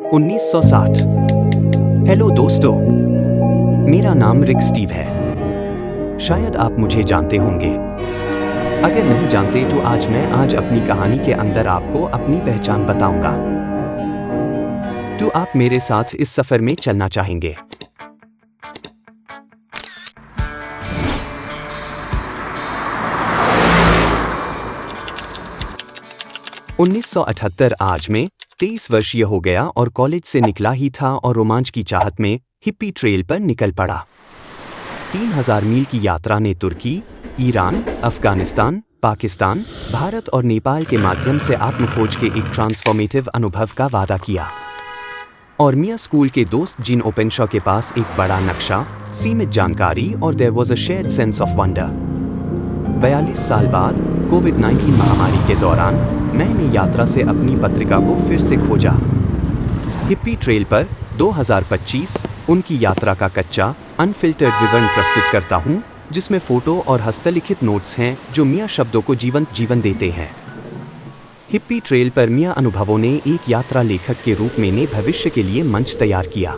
1960। Hello दोस्तों, मेरा नाम रिक स्टीव है। शायद आप मुझे जानते होंगे। अगर नहीं जानते तो आज अपनी कहानी के अंदर आपको अपनी पहचान बताऊंगा। तो आप मेरे साथ इस सफर में चलना चाहेंगे। उन्नीस आज में 23 वर्षीय हो गया और कॉलेज से निकला ही था और रोमांच की चाहत में हिप्पी ट्रेल पर निकल पड़ा। 3000 मील की यात्रा ने तुर्की, ईरान, अफगानिस्तान, पाकिस्तान, भारत और नेपाल के माध्यम से आत्मखोज के एक ट्रांसफॉर्मेटिव अनुभव का वादा किया। और मियां स्कूल के दोस्त जीन ओपेनशॉ के पास एक बड़ा नक्शा, सीमित जानकारी और there was a shared sense of wonder. 42 साल बाद कोविड-19 महामारी के दौरान मैंने यात्रा से अपनी पत्रिका को फिर से खोजा। हिप्पी ट्रेल पर 2025 उनकी यात्रा का कच्चा, अनफिल्टर्ड विवरण प्रस्तुत करता हूँ, जिसमें फोटो और हस्तलिखित नोट्स हैं जो मियां शब्दों को जीवन देते हैं। हिप्पी ट्रेल पर मियां अनुभवों ने एक यात्रा लेखक के रूप में भविष्य के लिए मंच तैयार किया।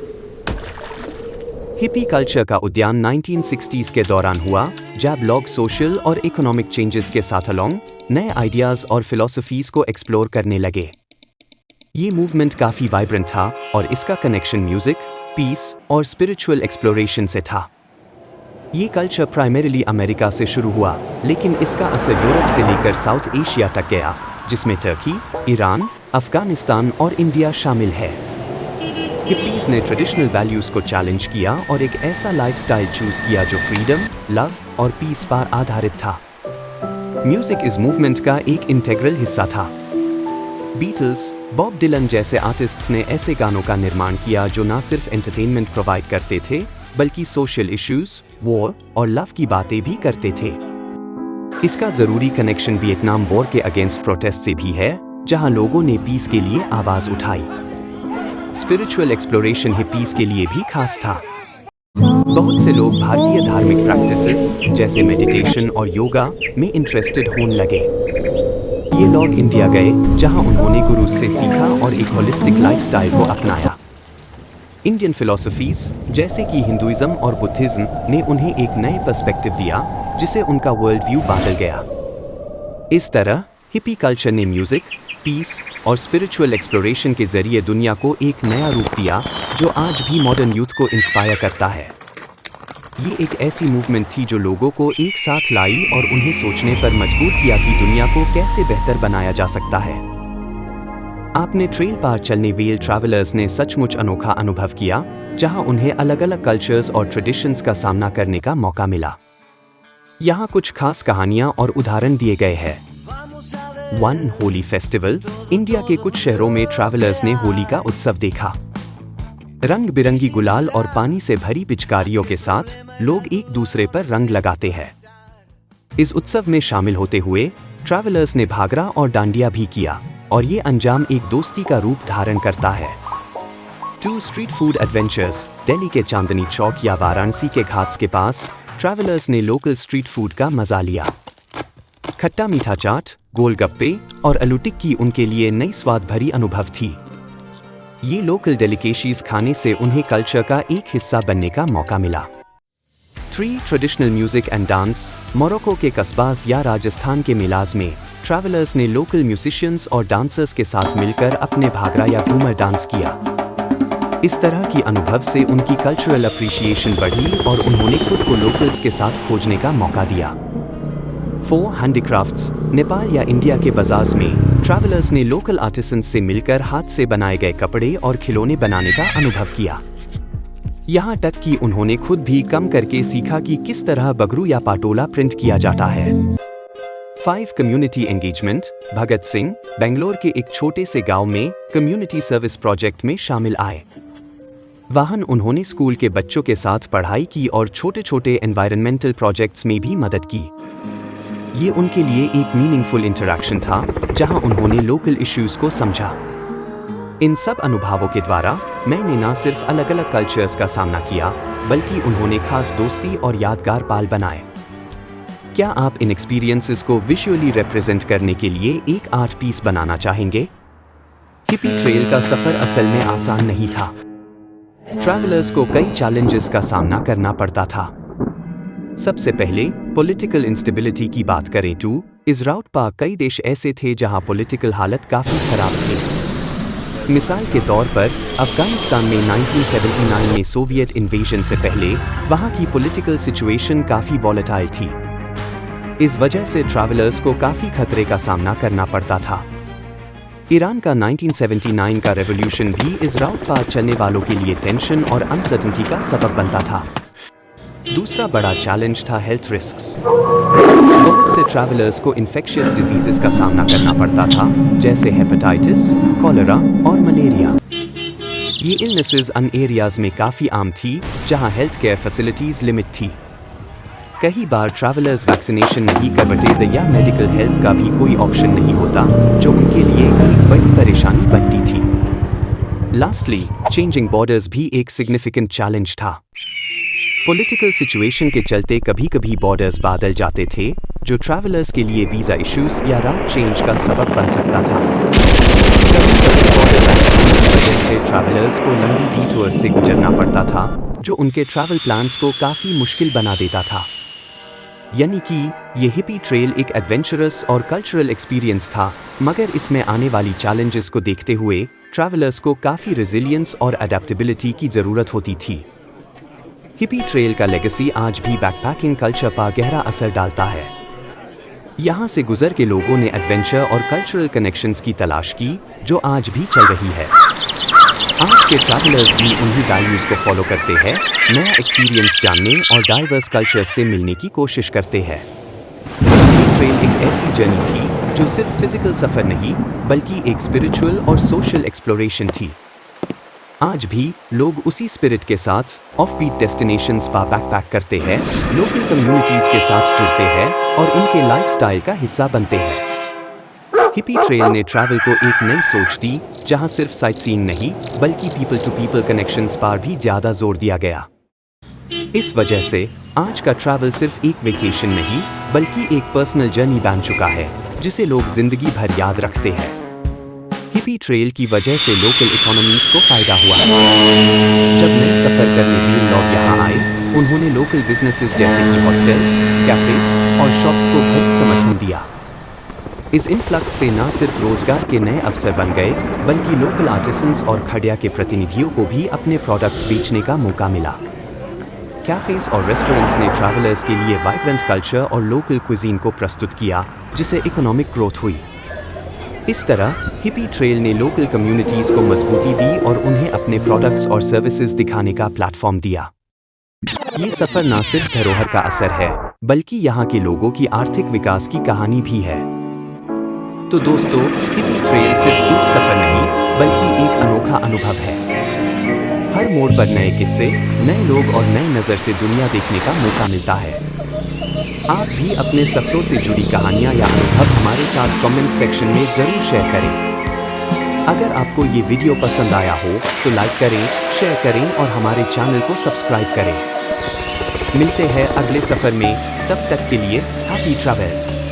हिप्पी कल्चर का उद्यान 1960s के दौरान हुआ, जब लोग सोशल और इकोनॉमिक चेंजेस के साथ अलोंग नए आइडियाज और फिलॉसफीज को एक्सप्लोर करने लगे। ये मूवमेंट काफी वाइब्रेंट था और इसका कनेक्शन म्यूजिक, पीस और स्पिरिचुअल एक्सप्लोरेशन से था। ये कल्चर प्राइमरीली अमेरिका से शुरू हुआ, लेकिन इसका असर यूरोप से लेकर साउथ एशिया तक गया, जिसमें टर्की, ईरान, अफगानिस्तान और इंडिया शामिल है। हिप्पीज ने ट्रेडिशनल वैल्यूज को चैलेंज किया और एक ऐसा लाइफस्टाइल चूज किया जो फ्रीडम, लव और पीस पर आधारित था। म्यूजिक इस मूवमेंट का एक इंटेग्रल हिस्सा था। बीटल्स, बॉब डिलन जैसे आर्टिस्ट्स ने ऐसे गानों का निर्माण किया जो न सिर्फ एंटरटेनमेंट प्रोवाइड करते थे, बल्कि सोशल इश्यूज, वॉर और लव की बातें भी करते थे। इसका जरूरी कनेक्शन वियतनाम वॉर के अगेंस्ट प्रोटेस्ट से भी है, जहां लोगों ने पीस के लिए आवाज उठाई। स्पिरिचुअल एक्सप्लोरेशन हिप्पीज के लिए भी खास था। बहुत से लोग भारतीय धार्मिक प्रैक्टिसेस जैसे मेडिटेशन और योगा में इंटरेस्टेड होने लगे। ये लोग इंडिया गए, जहां उन्होंने गुरु से सीखा और एक होलिस्टिक लाइफस्टाइल को अपनाया। इंडियन फिलॉसफीज जैसे कि हिंदुइज्म और बुद्धिज्म ने उन्हें एक नए पर्सपेक्टिव दिया, जिसे उनका वर्ल्ड व्यू बदल गया। इस तरह हिप्पी कल्चर ने म्यूजिक, पीस और स्पिरिचुअल एक्सप्लोरेशन के जरिए दुनिया को एक नया रूप दिया, जो आज भी मॉडर्न यूथ को इंस्पायर करता है। ये एक ऐसी मूवमेंट थी जो लोगों को एक साथ लाई और उन्हें सोचने पर मजबूर किया कि दुनिया को कैसे बेहतर बनाया जा सकता है। आपने ट्रेल पर चलने वाले ट्रैवलर्स ने सचमुच अनोखा अनुभव किया, जहां उन्हें अलग अलग कल्चर्स और ट्रेडिशंस का सामना करने का मौका मिला। यहाँ कुछ खास कहानियाँ और उदाहरण दिए गए हैं। 1 होली फेस्टिवल। इंडिया के कुछ शहरों में ट्रैवलर्स ने होली का उत्सव देखा। रंग बिरंगी गुलाल और पानी से भरी पिचकारियों के साथ लोग एक दूसरे पर रंग लगाते हैं। इस उत्सव में शामिल होते हुए ट्रैवलर्स ने भागरा और डांडिया भी किया, और ये अंजाम एक दोस्ती का रूप धारण करता है। 2 स्ट्रीट फूड एडवेंचर्स। दिल्ली के चांदनी चौक या वाराणसी के घाट्स के पास ट्रैवलर्स ने लोकल स्ट्रीट फूड का मजा लिया। खट्टा मीठा चाट, गोलगप्पे और आलू टिक्की उनके लिए नई स्वाद भरी अनुभव थी। ये लोकल डेलिकेशीज खाने से उन्हें कल्चर का एक हिस्सा बनने का मौका मिला। 3 traditional music and dance. Morocco के कस्बास या राजस्थान के मिलाज में ट्रैवलर्स ने लोकल म्यूजिशियंस और डांसर्स के साथ मिलकर अपने भागरा या घूमर डांस किया। इस तरह की अनुभव से उनकी कल्चरल अप्रिशिएशन बढ़ी और उन्होंने खुद को लोकल्स के साथ खोजने का मौका दिया। 4 हैंडीक्राफ्ट्स। नेपाल या इंडिया के बाजार्स में ट्रैवलर्स ने लोकल आर्टिसंस से मिलकर हाथ से बनाए गए कपड़े और खिलौने बनाने का अनुभव किया। यहाँ तक कि उन्होंने खुद भी कम करके सीखा कि किस तरह बगरू या पाटोला प्रिंट किया जाता है। 5 कम्युनिटी एंगेजमेंट। भगत सिंह बेंगलोर के एक छोटे से गांव में कम्युनिटी सर्विस प्रोजेक्ट में शामिल आए। वहां उन्होंने स्कूल के बच्चों के साथ पढ़ाई की और छोटे छोटे एनवायरमेंटल प्रोजेक्ट्स में भी मदद की। ये उनके लिए एक मीनिंगफुल इंटरैक्शन था, जहां उन्होंने लोकल इश्यूज को समझा। इन सब अनुभवों के द्वारा मैंने न सिर्फ अलग अलग कल्चर्स का सामना किया, बल्कि उन्होंने खास दोस्ती और यादगार पल बनाए। क्या आप इन एक्सपीरियंसेस को विजुअली रिप्रेजेंट करने के लिए एक आर्ट पीस बनाना चाहेंगे? हिपी ट्रेल का सफर असल में आसान नहीं था। ट्रैवलर्स को कई चैलेंजेस का सामना करना पड़ता था। सबसे पहले पॉलिटिकल इंस्टेबिलिटी की बात करें तो इस राउट पर कई देश ऐसे थे जहां पॉलिटिकल हालत काफी खराब थी। मिसाल के तौर पर अफगानिस्तान में 1979 में सोवियत इन्वेजन से पहले वहां की पॉलिटिकल सिचुएशन काफी वॉलेटाइल थी। इस वजह से ट्रैवलर्स को काफी खतरे का सामना करना पड़ता था। ईरान का 1979 का रेवोल्यूशन भी इस राउट पर चलने वालों के लिए टेंशन और अनसर्टेनिटी का सबब बनता था। दूसरा बड़ा चैलेंज था हेल्थ रिस्क्स। बहुत से ट्रैवलर्स को इन्फेक्शियस डिजीजेस का सामना करना पड़ता था, जैसे हेपेटाइटिस, कॉलेरा और मलेरिया। ये इलनेसेस उन एरियाज में काफ़ी आम थी जहां हेल्थ केयर फैसिलिटीज़ लिमिट थी। कई बार ट्रैवलर्स वैक्सीनेशन नहीं करवाते थे या मेडिकल हेल्प का भी कोई ऑप्शन नहीं होता, जो उनके लिए एक बड़ी परेशानी बनती थी। लास्टली, चेंजिंग बॉर्डर्स भी एक सिग्निफिकेंट चैलेंज था। पॉलिटिकल सिचुएशन के चलते कभी-कभी बॉर्डर्स बदल जाते थे, जो ट्रैवलर्स के लिए वीज़ा इश्यूज या राउट चेंज का सबब बन सकता था। कभी-कभी बॉर्डर की वजह से ट्रैवलर्स को लंबी डिटूर्स से गुजरना पड़ता था, जो उनके ट्रैवल प्लान्स को काफ़ी मुश्किल बना देता था। यानी कि ये हिपी ट्रेल एक एडवेंचरस और कल्चरल एक्सपीरियंस था, मगर इसमें आने वाली चैलेंजेस को देखते हुए ट्रैवलर्स को काफ़ी रेजिलियंस और अडेप्टेबिलिटी की ज़रूरत होती थी। हिपी ट्रेल का लेगेसी आज भी बैकपैकिंग कल्चर पर गहरा असर डालता है। यहाँ से गुजर के लोगों ने एडवेंचर और कल्चरल कनेक्शंस की तलाश की, जो आज भी चल रही है। आज के ट्रैवलर्स भी उन्हीं वैल्यूज़ को फॉलो करते हैं, नया एक्सपीरियंस जानने और डाइवर्स कल्चर से मिलने की कोशिश करते हैं। हिपी ट्रेल एक ऐसी जर्नी थी जो सिर्फ फिजिकल सफ़र नहीं, बल्कि एक स्पिरिचुअल और सोशल एक्सप्लोरेशन थी। आज भी लोग उसी स्पिरिट के साथ ऑफ-बीट डेस्टिनेशंस पर बैकपैक करते हैं, लोकल कम्युनिटीज़ के साथ जुड़ते हैं और उनके लाइफस्टाइल का हिस्सा बनते हैं। हिपी ट्रेल ने ट्रैवल को एक नई सोच दी, जहां सिर्फ साइटसीइंग नहीं, बल्कि पीपल टू पीपल कनेक्शंस पर भी ज़्यादा जोर दिया गया। इस वजह से आज का ट्रैवल सिर्फ एक वेकेशन नहीं, बल्कि एक पर्सनल जर्नी बन चुका है, जिसे लोग जिंदगी भर याद रखते हैं। हिपी ट्रेल की वजह से लोकल इकोनॉमीज को फायदा हुआ। जब नए सफर करने भी लोग यहाँ आए, उन्होंने लोकल बिजनेसेस जैसे कि हॉस्टल्स, कैफेज और शॉप्स को भारी समर्थन दिया। इस इन्फ्लक्स से न सिर्फ रोजगार के नए अवसर बन गए, बल्कि लोकल आर्टिसंस और खड़िया के प्रतिनिधियों को भी अपने प्रोडक्ट्स बेचने का मौका मिला। कैफेज और रेस्टोरेंट्स ने ट्रैवलर्स के लिए वाइब्रेंट कल्चर और लोकल क्विजीन को प्रस्तुत किया, जिससे इकोनॉमिक ग्रोथ हुई। इस तरह हिपी ट्रेल ने लोकल कम्युनिटीज़ को मजबूती दी और उन्हें अपने प्रोडक्ट्स और सर्विसेज दिखाने का प्लेटफॉर्म दिया। ये सफ़र न सिर्फ धरोहर का असर है, बल्कि यहाँ के लोगों की आर्थिक विकास की कहानी भी है। तो दोस्तों, हिपी ट्रेल सिर्फ एक सफ़र नहीं, बल्कि एक अनोखा अनुभव है। हर मोड़ पर नए किस्से, नए लोग और नए नज़र से दुनिया देखने का मौका मिलता है। आप भी अपने सफ़रों से जुड़ी कहानियाँ या अनुभव हमारे साथ कमेंट सेक्शन में ज़रूर शेयर करें। अगर आपको ये वीडियो पसंद आया हो तो लाइक करें, शेयर करें और हमारे चैनल को सब्सक्राइब करें। मिलते हैं अगले सफ़र में, तब तक के लिए हैप्पी ट्रैवल्स।